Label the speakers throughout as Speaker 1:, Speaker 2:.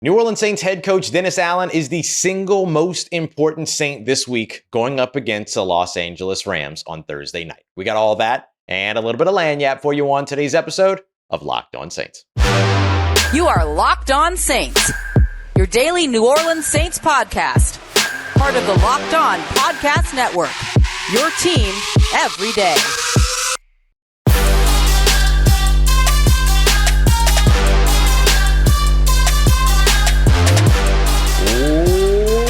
Speaker 1: New Orleans Saints head coach Dennis Allen is the single most important Saint this week going up against the Los Angeles Rams on Thursday night. We got all that and a little bit of lagniappe for you on today's episode of Locked On Saints.
Speaker 2: You are Locked On Saints, your daily New Orleans Saints podcast. Part of the Locked On Podcast Network, your team every day.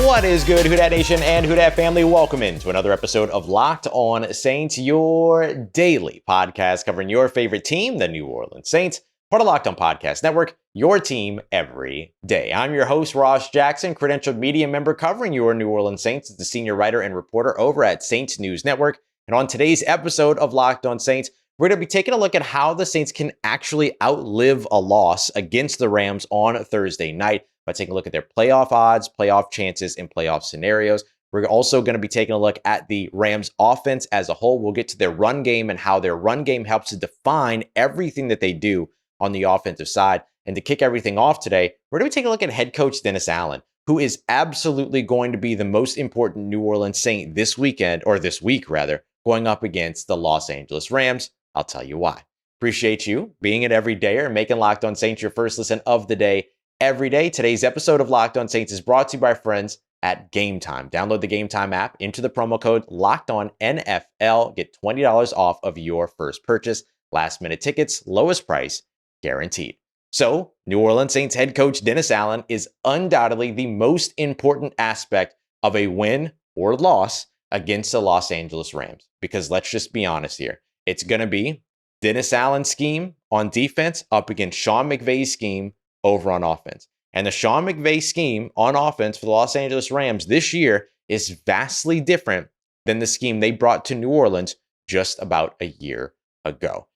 Speaker 1: What is good, Who Dat Nation and Who Dat family? Welcome into another episode of Locked On Saints, your daily podcast covering your favorite team, the New Orleans Saints, part of Locked On Podcast Network, your team every day. I'm your host, Rajs Jackson, credentialed media member covering your New Orleans Saints as the senior writer and reporter over at Saints News Network. And on today's episode of Locked On Saints, we're going to be taking a look at how the Saints can actually outlive a loss against the Rams on Thursday night by taking a look at their playoff odds, playoff chances, and playoff scenarios. We're also going to be taking a look at the Rams offense as a whole. We'll get to their run game and how their run game helps to define everything that they do on the offensive side. And to kick everything off today, we're going to be taking a look at head coach Dennis Allen, who is absolutely going to be the most important New Orleans Saint this weekend, or this week rather, going up against the Los Angeles Rams. I'll tell you why. Appreciate you being an everydayer and making Locked On Saints your first listen of the day every day. Today's episode of Locked On Saints is brought to you by friends at Gametime. Download the Gametime app, enter the promo code LOCKEDONNFL, get $20 off of your first purchase. Last minute tickets, lowest price guaranteed. So, New Orleans Saints head coach Dennis Allen is undoubtedly the most important aspect of a win or loss against the Los Angeles Rams. Because let's just be honest here. It's going to be Dennis Allen's scheme on defense up against Sean McVay's scheme over on offense. And the Sean McVay scheme on offense for the Los Angeles Rams this year is vastly different than the scheme they brought to New Orleans just about a year ago.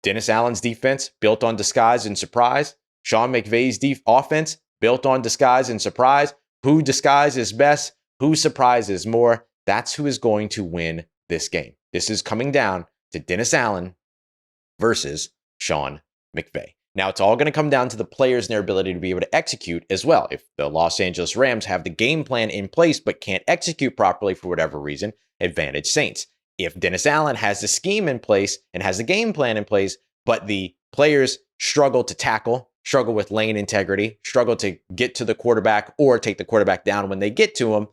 Speaker 1: Dennis Allen's defense built on disguise and surprise. Sean McVay's offense built on disguise and surprise. Who disguises best? Who surprises more? That's who is going to win this game. This is coming down to Dennis Allen versus Sean McVay. Now, it's all going to come down to the players and their ability to be able to execute as well. If the Los Angeles Rams have the game plan in place but can't execute properly for whatever reason, advantage Saints. If Dennis Allen has the scheme in place and has the game plan in place, but the players struggle to tackle, struggle with lane integrity, struggle to get to the quarterback or take the quarterback down when they get to him,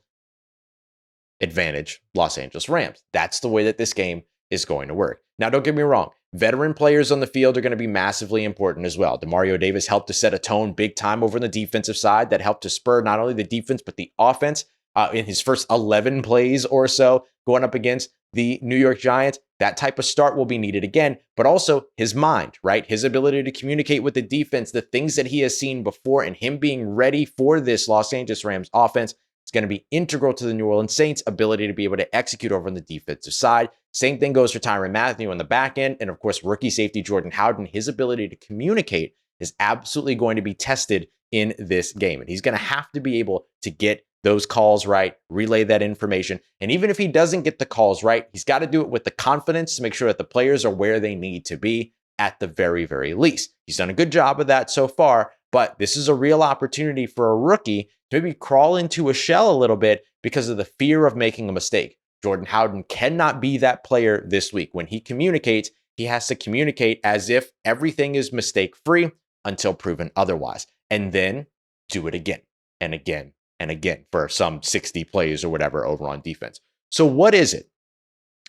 Speaker 1: advantage Los Angeles Rams. That's the way that this game is going to work. Now, don't get me wrong. Veteran players on the field are going to be massively important as well. Demario Davis helped to set a tone big time over on the defensive side that helped to spur not only the defense, but the offense in his first 11 plays or so going up against the New York Giants. That type of start will be needed again, but also his mind, right? His ability to communicate with the defense, the things that he has seen before, and him being ready for this Los Angeles Rams offense. It's going to be integral to the New Orleans Saints' ability to be able to execute over on the defensive side. Same thing goes for Tyrann Mathieu on the back end. And of course, rookie safety Jordan Howden, his ability to communicate is absolutely going to be tested in this game. And he's going to have to be able to get those calls right, relay that information. And even if he doesn't get the calls right, he's got to do it with the confidence to make sure that the players are where they need to be at the very, very least. He's done a good job of that so far, but this is a real opportunity for a rookie to maybe crawl into a shell a little bit because of the fear of making a mistake. Jordan Howden cannot be that player this week. When he communicates, he has to communicate as if everything is mistake-free until proven otherwise, and then do it again and again and again for some 60 plays or whatever over on defense. So what is it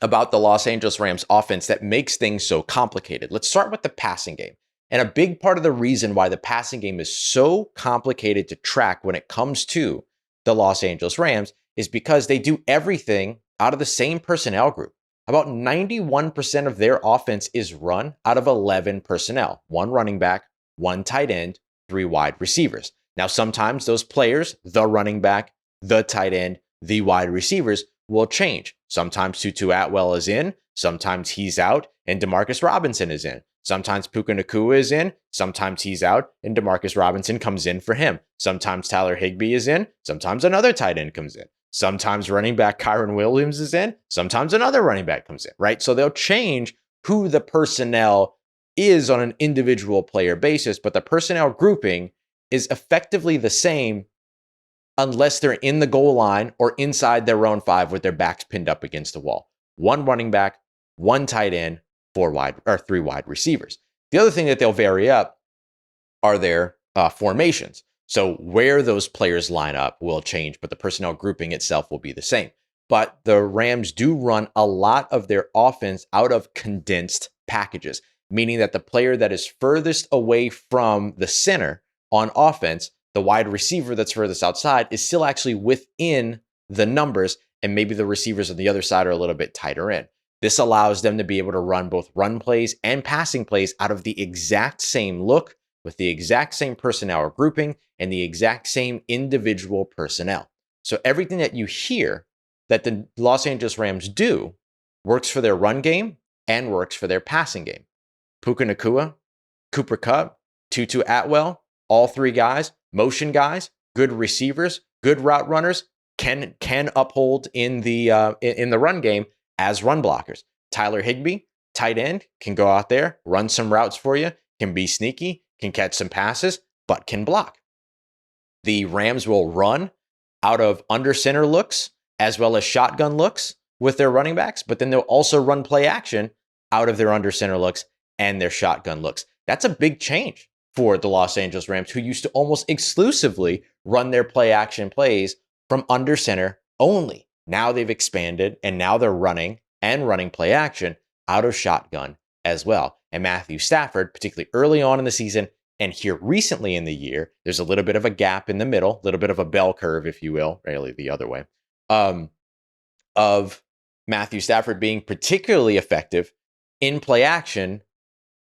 Speaker 1: about the Los Angeles Rams offense that makes things so complicated? Let's start with the passing game. And a big part of the reason why the passing game is so complicated to track when it comes to the Los Angeles Rams is because they do everything out of the same personnel group. About 91% of their offense is run out of 11 personnel, one running back, one tight end, three wide receivers. Now, sometimes those players, the running back, the tight end, the wide receivers, will change. Sometimes Tutu Atwell is in, sometimes he's out, and Demarcus Robinson is in. Sometimes Puka Nacua is in, sometimes he's out, and Demarcus Robinson comes in for him. Sometimes Tyler Higbee is in, sometimes another tight end comes in. Sometimes running back Kyren Williams is in, sometimes another running back comes in, right? So they'll change who the personnel is on an individual player basis, but the personnel grouping is effectively the same unless they're in the goal line or inside their own 5 with their backs pinned up against the wall. 1 running back, 1 tight end, 3 wide receivers. The other thing that they'll vary up are their formations. So where those players line up will change, but the personnel grouping itself will be the same. But the Rams do run a lot of their offense out of condensed packages, meaning that the player that is furthest away from the center on offense, the wide receiver that's furthest outside, is still actually within the numbers, and maybe the receivers on the other side are a little bit tighter in. This allows them to be able to run both run plays and passing plays out of the exact same look, with the exact same personnel grouping and the exact same individual personnel. So everything that you hear that the Los Angeles Rams do works for their run game and works for their passing game. Puka Nacua, Cooper Kupp, Tutu Atwell, all 3 guys, motion guys, good receivers, good route runners, can uphold in the run game as run blockers. Tyler Higbee, tight end, can go out there, run some routes for you, can be sneaky, can catch some passes, but can block. The Rams will run out of under center looks as well as shotgun looks with their running backs, but then they'll also run play action out of their under center looks and their shotgun looks. That's a big change for the Los Angeles Rams, who used to almost exclusively run their play action plays from under center only. Now they've expanded, and now they're running play action out of shotgun as well. And Matthew Stafford, particularly early on in the season and here recently in the year, there's a little bit of a gap in the middle, a little bit of a bell curve, if you will, really the other way, of Matthew Stafford being particularly effective in play action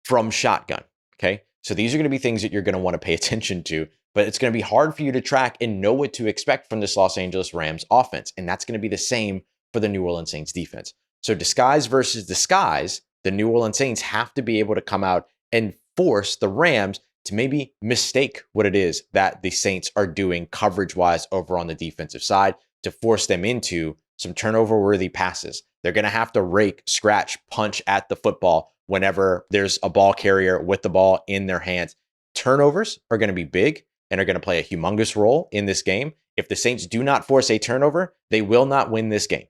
Speaker 1: from shotgun. Okay. So these are going to be things that you're going to want to pay attention to, but it's going to be hard for you to track and know what to expect from this Los Angeles Rams offense. And that's going to be the same for the New Orleans Saints defense. So disguise versus disguise, the New Orleans Saints have to be able to come out and force the Rams to maybe mistake what it is that the Saints are doing coverage-wise over on the defensive side, to force them into some turnover-worthy passes. They're going to have to rake, scratch, punch at the football whenever there's a ball carrier with the ball in their hands. Turnovers are going to be big and are going to play a humongous role in this game. If the Saints do not force a turnover, they will not win this game.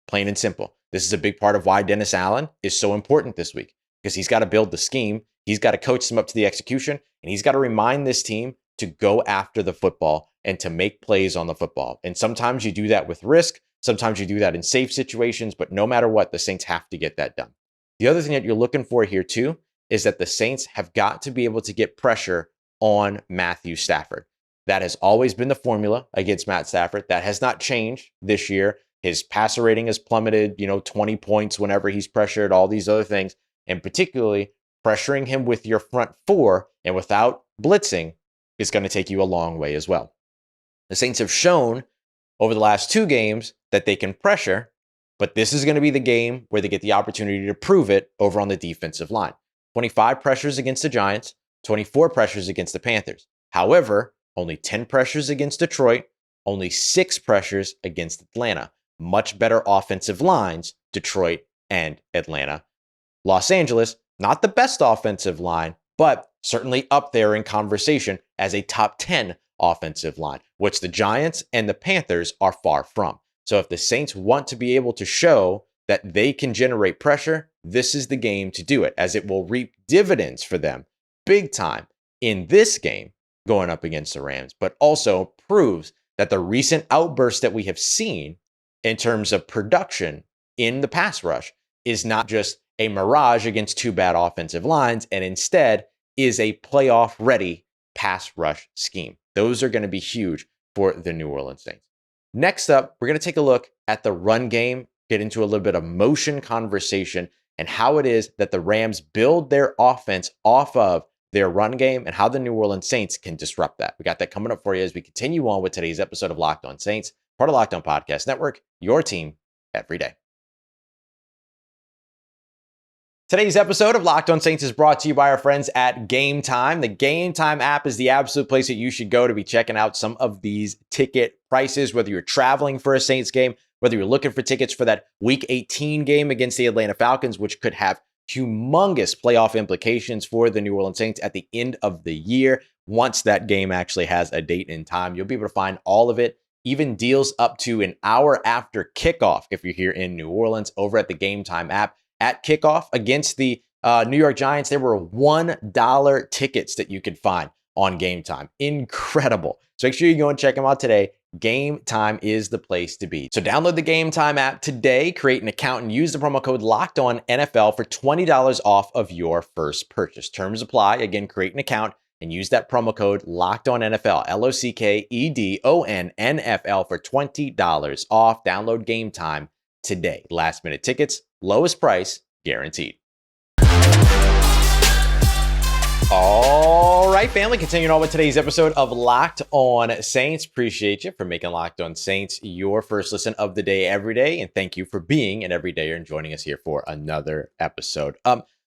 Speaker 1: Plain and simple. This is a big part of why Dennis Allen is so important this week, because he's got to build the scheme. He's got to coach them up to the execution, and he's got to remind this team to go after the football and to make plays on the football. And sometimes you do that with risk. Sometimes you do that in safe situations, but no matter what, the Saints have to get that done. The other thing that you're looking for here too is that the Saints have got to be able to get pressure on Matthew Stafford. That has always been the formula against Matt Stafford. That has not changed this year. His passer rating has plummeted, 20 points whenever he's pressured, all these other things. And particularly pressuring him with your front 4 and without blitzing is going to take you a long way as well. The Saints have shown over the last 2 games that they can pressure, but this is going to be the game where they get the opportunity to prove it over on the defensive line. 25 pressures against the Giants, 24 pressures against the Panthers. However, only 10 pressures against Detroit, only 6 pressures against Atlanta. Much better offensive lines, Detroit and Atlanta. Los Angeles, not the best offensive line, but certainly up there in conversation as a top 10 offensive line, which the Giants and the Panthers are far from. So if the Saints want to be able to show that they can generate pressure, this is the game to do it, as it will reap dividends for them big time in this game going up against the Rams, but also proves that the recent outbursts that we have seen in terms of production in the pass rush is not just a mirage against 2 bad offensive lines, and instead is a playoff-ready pass rush scheme. Those are going to be huge for the New Orleans Saints. Next up, we're going to take a look at the run game, get into a little bit of motion conversation, and how it is that the Rams build their offense off of their run game and how the New Orleans Saints can disrupt that. We got that coming up for you as we continue on with today's episode of Locked On Saints, part of Locked On Podcast Network, your team every day. Today's episode of Locked On Saints is brought to you by our friends at Gametime. The Gametime app is the absolute place that you should go to be checking out some of these ticket prices, whether you're traveling for a Saints game, whether you're looking for tickets for that Week 18 game against the Atlanta Falcons, which could have humongous playoff implications for the New Orleans Saints at the end of the year. once that game actually has a date and time. You'll be able to find all of it, even deals up to an hour after kickoff if you're here in New Orleans over at the Gametime app. At kickoff against the New York Giants, there were $1 tickets that you could find on Gametime. Incredible. So make sure you go and check them out today. Gametime is the place to be. So download the Gametime app today, create an account, and use the promo code LOCKEDONNFL for $20 off of your first purchase. Terms apply. Again, create an account and use that promo code LOCKEDONNFL, LOCKEDONNFL for $20 off. Download Gametime today. Last minute tickets, lowest price guaranteed. All right, family, continuing on with today's episode of Locked On Saints. Appreciate you for making Locked On Saints your first listen of the day every day. And thank you for being an everydayer and joining us here for another episode.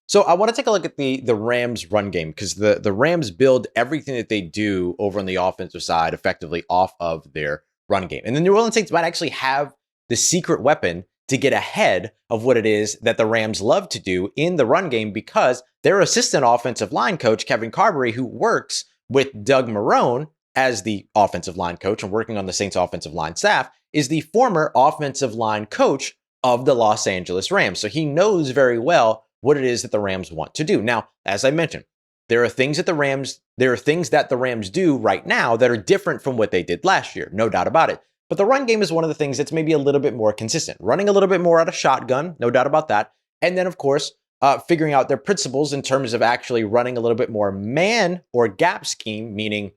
Speaker 1: So I want to take a look at the Rams run game, because the Rams build everything that they do over on the offensive side effectively off of their run game. And the New Orleans Saints might actually have the secret weapon to get ahead of what it is that the Rams love to do in the run game, because their assistant offensive line coach, Kevin Carberry, who works with Doug Marrone as the offensive line coach and working on the Saints offensive line staff, is the former offensive line coach of the Los Angeles Rams. So he knows very well what it is that the Rams want to do. Now, as I mentioned, there are things that the Rams do right now that are different from what they did last year, no doubt about it. But the run game is one of the things that's maybe a little bit more consistent, running a little bit more out of shotgun, no doubt about that. And then, of course, figuring out their principles in terms of actually running a little bit more man or gap scheme, meaning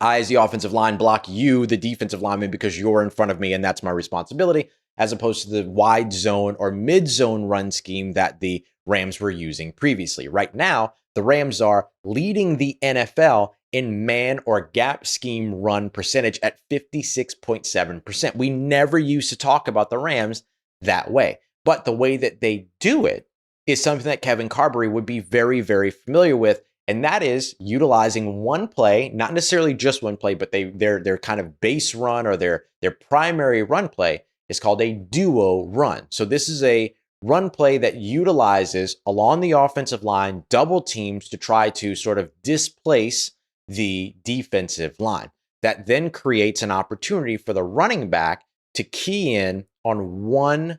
Speaker 1: I, as the offensive line, block you, the defensive lineman, because you're in front of me and that's my responsibility, as opposed to the wide zone or mid zone run scheme that the Rams were using previously. Right now, the Rams are leading the NFL in man or gap scheme run percentage at 56.7%. We never used to talk about the Rams that way, but the way that they do it is something that Kevin Carberry would be very, very familiar with. And that is utilizing one play, not necessarily just one play, but their kind of base run or their primary run play is called a duo run. So this is a run play that utilizes along the offensive line double teams to try to sort of displace the defensive line. That then creates an opportunity for the running back to key in on one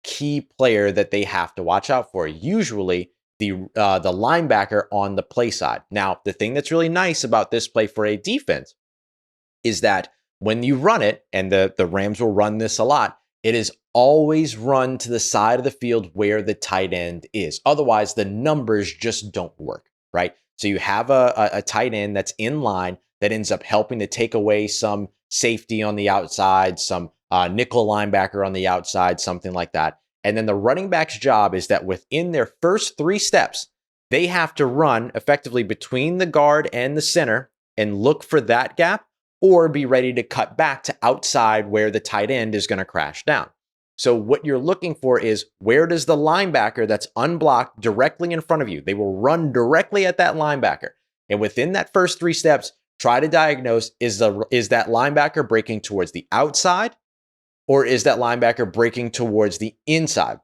Speaker 1: key player that they have to watch out for, usually the linebacker on the play side. Now, the thing that's really nice about this play for a defense is that when you run it, and the Rams will run this a lot, it is always run to the side of the field where the tight end is. Otherwise, the numbers just don't work, right? So you have a tight end that's in line that ends up helping to take away some safety on the outside, some nickel linebacker on the outside, something like that. And then the running back's job is that within their first 3 steps, they have to run effectively between the guard and the center and look for that gap, or be ready to cut back to outside where the tight end is going to crash down. So what you're looking for is, where does the linebacker that's unblocked directly in front of you? They will run directly at that linebacker. And within that first 3 steps, try to diagnose, is that linebacker breaking towards the outside, or is that linebacker breaking towards the inside?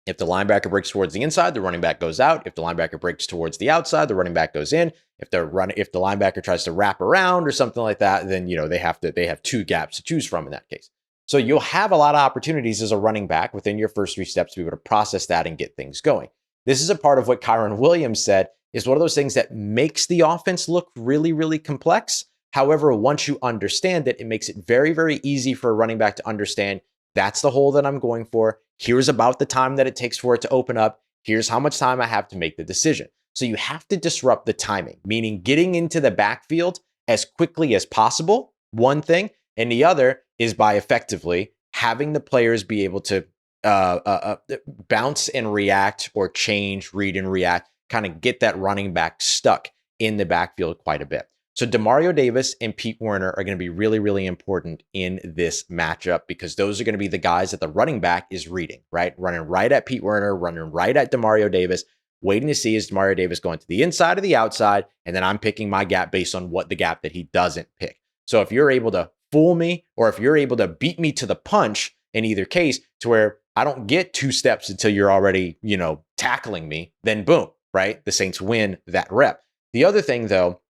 Speaker 1: If the linebacker breaks towards the inside, the running back goes out. If the linebacker breaks towards the outside, the running back goes in. If the linebacker tries to wrap around or something like that, then they have 2 gaps to choose from in that case. So you'll have a lot of opportunities as a running back within your first 3 steps to be able to process that and get things going. This is a part of what Kyren Williams said is one of those things that makes the offense look really, really complex. However, once you understand it, it makes it very, very easy for a running back to understand, that's the hole that I'm going for. Here's about the time that it takes for it to open up. Here's how much time I have to make the decision. So you have to disrupt the timing, meaning getting into the backfield as quickly as possible, one thing, and the other is by effectively having the players be able to bounce and react, or change, read and react, kind of get that running back stuck in the backfield quite a bit. So Demario Davis and Pete Werner are going to be really, really important in this matchup, because those are going to be the guys that the running back is reading, right? Running right at Pete Werner, running right at Demario Davis, waiting to see, is Demario Davis going to the inside or the outside? And then I'm picking my gap based on what the gap that he doesn't pick. So if you're able to fool me, or if you're able to beat me to the punch in either case, to where I don't get 2 steps until you're already, tackling me, then boom, right? The Saints win that rep. The other thing, though,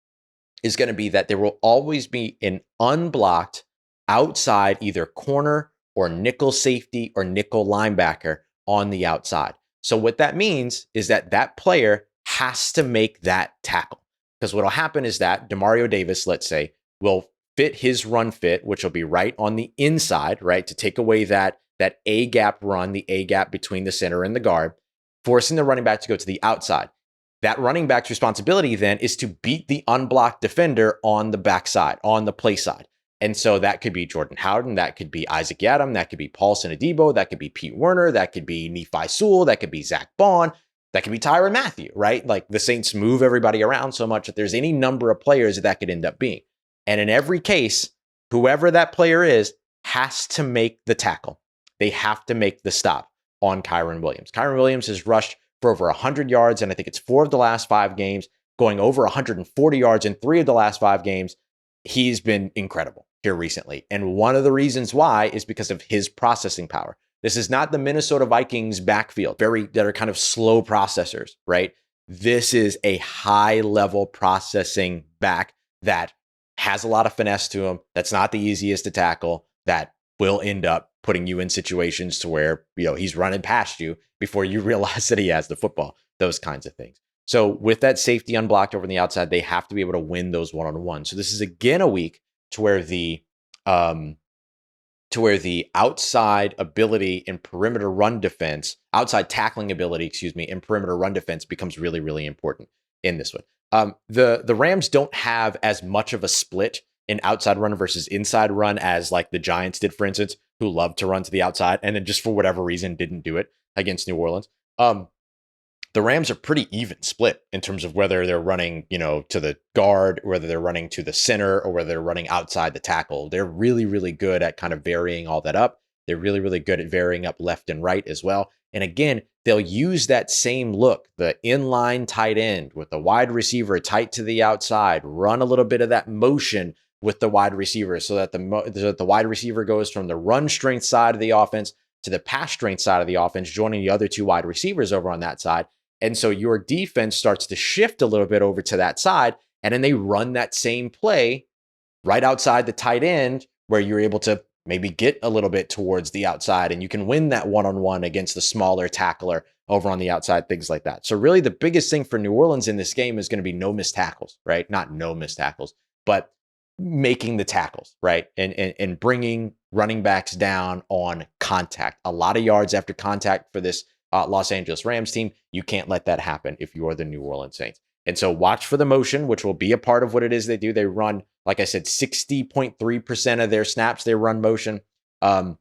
Speaker 1: is going to be that there will always be an unblocked outside either corner or nickel safety or nickel linebacker on the outside. So what that means is that that player has to make that tackle. Because what will happen is that Demario Davis, let's say, will fit his run fit, which will be right on the inside, right, to take away that A gap run, the A gap between the center and the guard, forcing the running back to go to the outside. That running back's responsibility then is to beat the unblocked defender on the backside, on the play side. And so that could be Jordan Howden, that could be Isaac Yiadom, that could be Paulson Adebo, that could be Pete Werner, that could be Nephi Sewell, that could be Zack Baun, that could be Tyrann Mathieu, right? Like the Saints move everybody around so much that there's any number of players that could end up being. And in every case, whoever that player is has to make the tackle. They have to make the stop on Kyren Williams. Kyren Williams has rushed for over 100 yards, and I think it's 4 of the last 5 games, going over 140 yards in 3 of the last 5 games. He's been incredible here recently. And one of the reasons why is because of his processing power. This is not the Minnesota Vikings backfield, that are kind of slow processors, right? This is a high level processing back that has a lot of finesse to him. That's not the easiest to tackle. That will end up putting you in situations to where, he's running past you before you realize that he has the football, those kinds of things. So with that safety unblocked over on the outside, they have to be able to win those one-on-one. So this is again a week to where the outside ability in perimeter run defense, outside tackling ability, in perimeter run defense becomes really, really important in this one. The Rams don't have as much of a split in outside run versus inside run as like the Giants did, for instance, who loved to run to the outside and then just for whatever reason didn't do it against New Orleans. The Rams are pretty even split in terms of whether they're running, to the guard, whether they're running to the center, or whether they're running outside the tackle. They're really, really good at kind of varying all that up. They're really, really good at varying up left and right as well. And again, they'll use that same look, the inline tight end with the wide receiver tight to the outside, run a little bit of that motion with the wide receiver so that the wide receiver goes from the run strength side of the offense to the pass strength side of the offense, joining the other 2 wide receivers over on that side. And so your defense starts to shift a little bit over to that side, and then they run that same play right outside the tight end where you're able to maybe get a little bit towards the outside and you can win that one-on-one against the smaller tackler over on the outside, things like that. So really the biggest thing for New Orleans in this game is going to be no missed tackles, right? Not no missed tackles, but making the tackles, right? And bringing running backs down on contact. A lot of yards after contact for this Los Angeles Rams team. You can't let that happen if you are the New Orleans Saints. And so watch for the motion, which will be a part of what it is they do. They run, like I said, 60.3% of their snaps, they run motion. And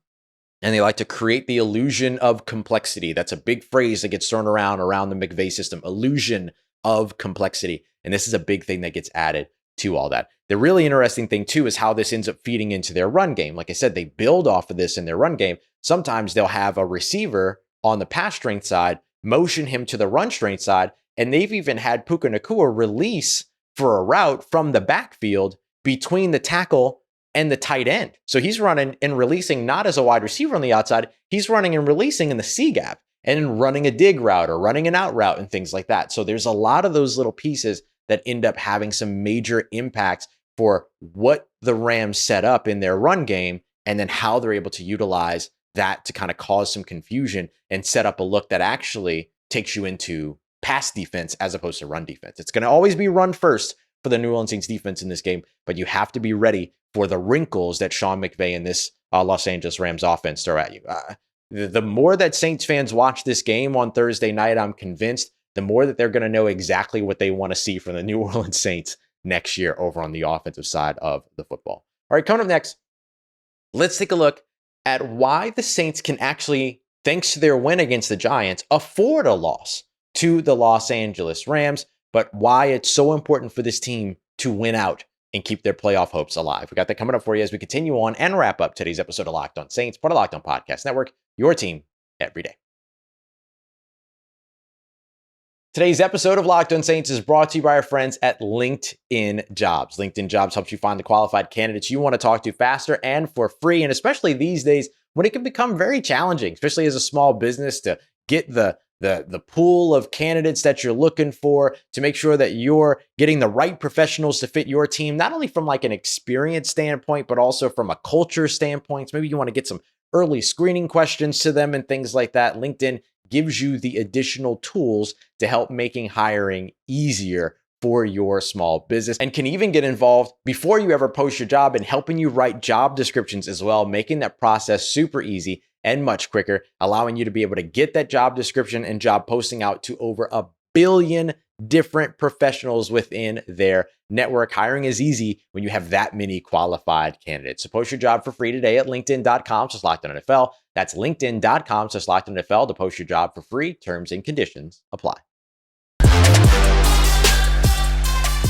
Speaker 1: they like to create the illusion of complexity. That's a big phrase that gets thrown around the McVay system, illusion of complexity. And this is a big thing that gets added to all that. The really interesting thing too is how this ends up feeding into their run game. Like I said, they build off of this in their run game. Sometimes they'll have a receiver on the pass strength side, motion him to the run strength side, and they've even had Puka Nacua release for a route from the backfield between the tackle and the tight end. So he's running and releasing not as a wide receiver on the outside, he's running and releasing in the C gap and running a dig route or running an out route and things like that. So there's a lot of those little pieces that end up having some major impacts for what the Rams set up in their run game and then how they're able to utilize that to kind of cause some confusion and set up a look that actually takes you into pass defense as opposed to run defense. It's going to always be run first for the New Orleans Saints defense in this game, but you have to be ready for the wrinkles that Sean McVay and this Los Angeles Rams offense throw at you. The more that Saints fans watch this game on Thursday night, I'm convinced the more that they're going to know exactly what they want to see from the New Orleans Saints next year over on the offensive side of the football. All right, coming up next, let's take a look at why the Saints can actually, thanks to their win against the Giants, afford a loss to the Los Angeles Rams, but why it's so important for this team to win out and keep their playoff hopes alive. We got that coming up for you as we continue on and wrap up today's episode of Locked On Saints, part of Locked On Podcast Network, your team every day. Today's episode of Locked On Saints is brought to you by our friends at LinkedIn Jobs. LinkedIn Jobs helps you find the qualified candidates you want to talk to faster and for free, and especially these days when it can become very challenging, especially as a small business, to get the the pool of candidates that you're looking for to make sure that you're getting the right professionals to fit your team, not only from like an experience standpoint, but also from a culture standpoint. So maybe you want to get some early screening questions to them and things like that. LinkedIn gives you the additional tools to help making hiring easier for your small business, and can even get involved before you ever post your job and helping you write job descriptions as well, making that process super easy and much quicker, allowing you to be able to get that job description and job posting out to over 1 billion different professionals within their network. Hiring is easy when you have that many qualified candidates. So post your job for free today at linkedin.com/LockedOnNFL. That's linkedin.com/LockedOnNFL to post your job for free. Terms and conditions apply.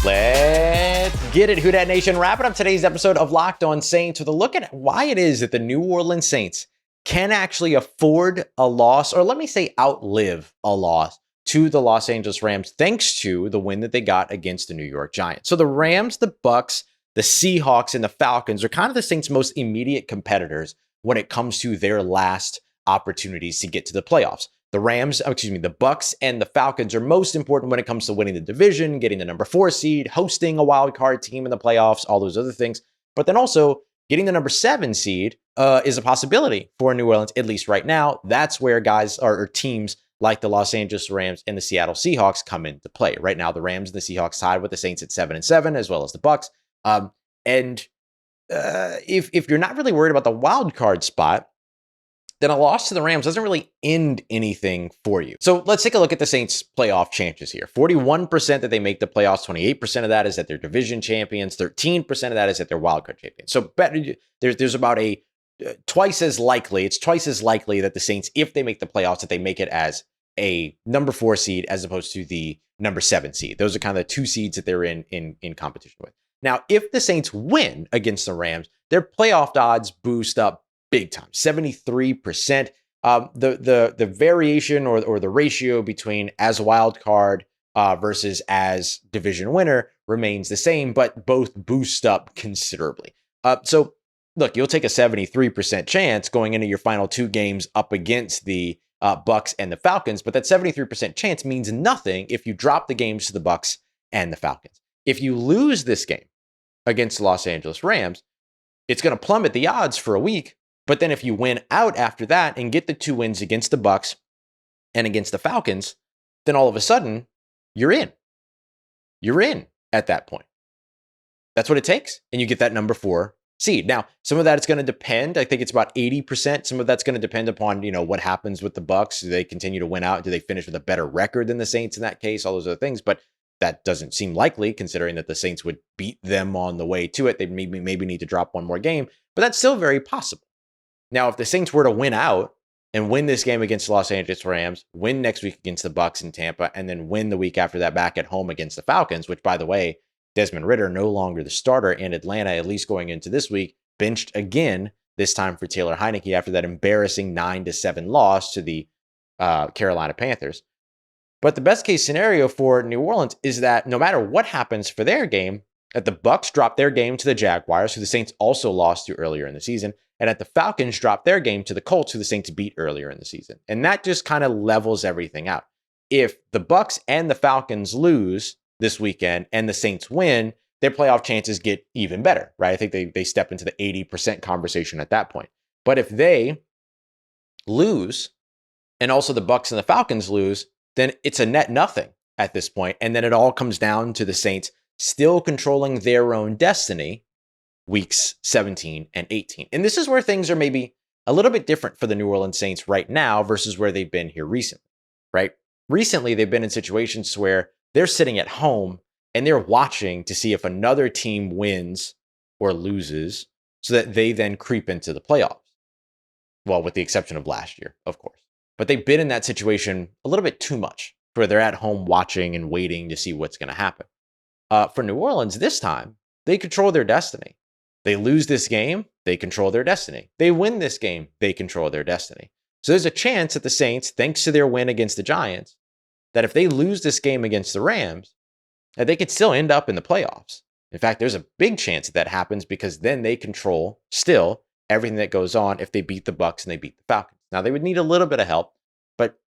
Speaker 1: Let's get it, Who Dat Nation. Wrapping up today's episode of Locked On Saints with a look at why it is that the New Orleans Saints can actually afford a loss, or let me say outlive a loss, to the Los Angeles Rams, thanks to the win that they got against the New York Giants. So the Rams, the Bucks, the Seahawks, and the Falcons are kind of the Saints' most immediate competitors when it comes to their last opportunities to get to the playoffs. The Bucks and the Falcons are most important when it comes to winning the division, getting the number 4 seed, hosting a wild card team in the playoffs, all those other things. But then also getting the number 7 seed is a possibility for New Orleans, at least right now. That's where guys or teams like the Los Angeles Rams and the Seattle Seahawks come into play. Right now, the Rams and the Seahawks tied with the Saints at 7-7, as well as the Bucks. If you're not really worried about the wild card spot, then a loss to the Rams doesn't really end anything for you. So let's take a look at the Saints' playoff chances here. 41% that they make the playoffs, 28% of that is that they're division champions, 13% of that is that they're wildcard champions. So there's about twice as likely that the Saints, if they make the playoffs, that they make it as a number 4 seed as opposed to the number 7 seed. Those are kind of the 2 seeds that they're in competition with. Now, if the Saints win against the Rams, their playoff odds boost up big time, 73%. The variation or the ratio between as wild card versus as division winner remains the same, but both boost up considerably. So look, you'll take a 73% chance going into your final 2 games up against the Bucks and the Falcons, but that 73% chance means nothing if you drop the games to the Bucks and the Falcons. If you lose this game against the Los Angeles Rams, it's going to plummet the odds for a week. But then if you win out after that and get the 2 wins against the Bucks and against the Falcons, then all of a sudden you're in. You're in at that point. That's what it takes. And you get that number 4 seed. Now, some of that is going to depend. I think it's about 80%. Some of that's going to depend upon, what happens with the Bucks. Do they continue to win out? Do they finish with a better record than the Saints in that case? All those other things. But that doesn't seem likely, considering that the Saints would beat them on the way to it. They maybe need to drop 1 more game, but that's still very possible. Now, if the Saints were to win out and win this game against the Los Angeles Rams, win next week against the Bucks in Tampa, and then win the week after that back at home against the Falcons, which, by the way, Desmond Ridder, no longer the starter in Atlanta, at least going into this week, benched again, this time for Taylor Heineke after that embarrassing 9-7 loss to the Carolina Panthers. But the best case scenario for New Orleans is that no matter what happens for their game, that the Bucks drop their game to the Jaguars, who the Saints also lost to earlier in the season, and that the Falcons drop their game to the Colts, who the Saints beat earlier in the season. And that just kind of levels everything out. If the Bucks and the Falcons lose this weekend and the Saints win, their playoff chances get even better, right? I think they step into the 80% conversation at that point. But if they lose and also the Bucks and the Falcons lose, then it's a net nothing at this point. And then it all comes down to the Saints still controlling their own destiny weeks 17 and 18. And this is where things are maybe a little bit different for the New Orleans Saints right now versus where they've been here recently, right? Recently, they've been in situations where they're sitting at home and they're watching to see if another team wins or loses so that they then creep into the playoffs. Well, with the exception of last year, of course. But they've been in that situation a little bit too much, where they're at home watching and waiting to see what's going to happen. For New Orleans this time, they control their destiny. They lose this game, they control their destiny. They win this game, they control their destiny. So there's a chance that the Saints, thanks to their win against the Giants, that if they lose this game against the Rams, that they could still end up in the playoffs. In fact, there's a big chance that happens because then they control still everything that goes on if they beat the Bucks and they beat the Falcons. Now, they would need a little bit of help, but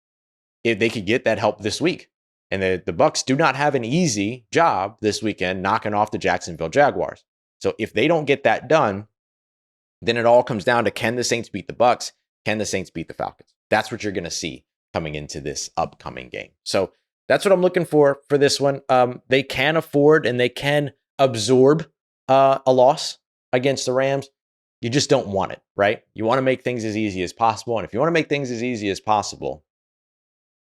Speaker 1: if they could get that help this week. And the Bucs do not have an easy job this weekend knocking off the Jacksonville Jaguars. So if they don't get that done, then it all comes down to, can the Saints beat the Bucs? Can the Saints beat the Falcons? That's what you're going to see coming into this upcoming game. So that's what I'm looking for this one. They can afford and they can absorb a loss against the Rams. You just don't want it, right? You want to make things as easy as possible. And if you want to make things as easy as possible,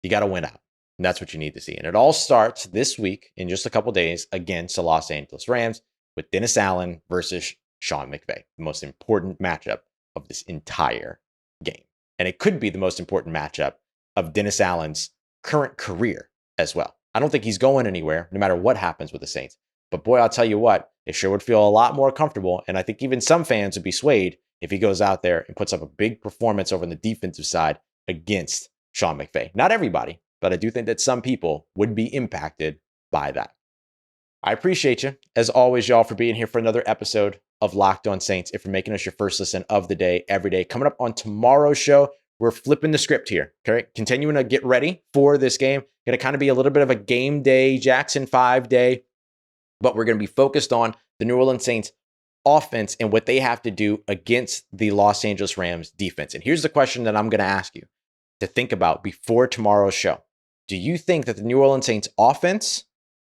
Speaker 1: you got to win out. And that's what you need to see. And it all starts this week in just a couple days against the Los Angeles Rams with Dennis Allen versus Sean McVay, the most important matchup of this entire game. And it could be the most important matchup of Dennis Allen's current career as well. I don't think he's going anywhere, no matter what happens with the Saints. But boy, I'll tell you what, it sure would feel a lot more comfortable. And I think even some fans would be swayed if he goes out there and puts up a big performance over on the defensive side against Sean McVay. Not everybody, but I do think that some people would be impacted by that. I appreciate you, as always, y'all, for being here for another episode of Locked On Saints. If you're making us your first listen of the day, every day. Coming up on tomorrow's show, we're flipping the script here, okay? Continuing to get ready for this game. Going to kind of be a little bit of a game day, Jackson 5 day, but we're going to be focused on the New Orleans Saints offense and what they have to do against the Los Angeles Rams defense. And here's the question that I'm going to ask you to think about before tomorrow's show. Do you think that the New Orleans Saints offense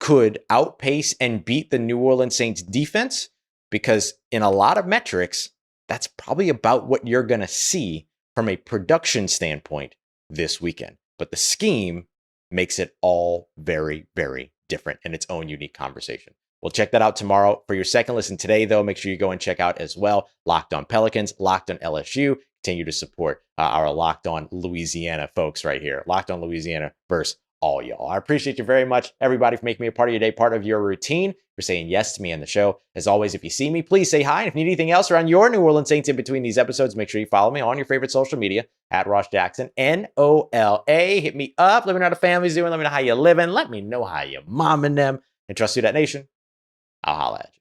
Speaker 1: could outpace and beat the New Orleans Saints defense? Because in a lot of metrics, that's probably about what you're going to see from a production standpoint this weekend. But the scheme makes it all very, very different in its own unique conversation. We'll check that out tomorrow. For your second listen today, though, make sure you go and check out as well Locked On Pelicans, Locked On LSU. Continue to support our Locked On Louisiana folks right here. Locked On Louisiana versus all y'all. I appreciate you very much, everybody, for making me a part of your day, part of your routine, for saying yes to me on the show. As always, if you see me, please say hi. And if you need anything else around your New Orleans Saints in between these episodes, make sure you follow me on your favorite social media at Rajs Jackson, NOLA. Hit me up. Let me know how the family's doing. Let me know how you're living. Let me know how your mom and them. And trust Who Dat Nation. I'll holla at you.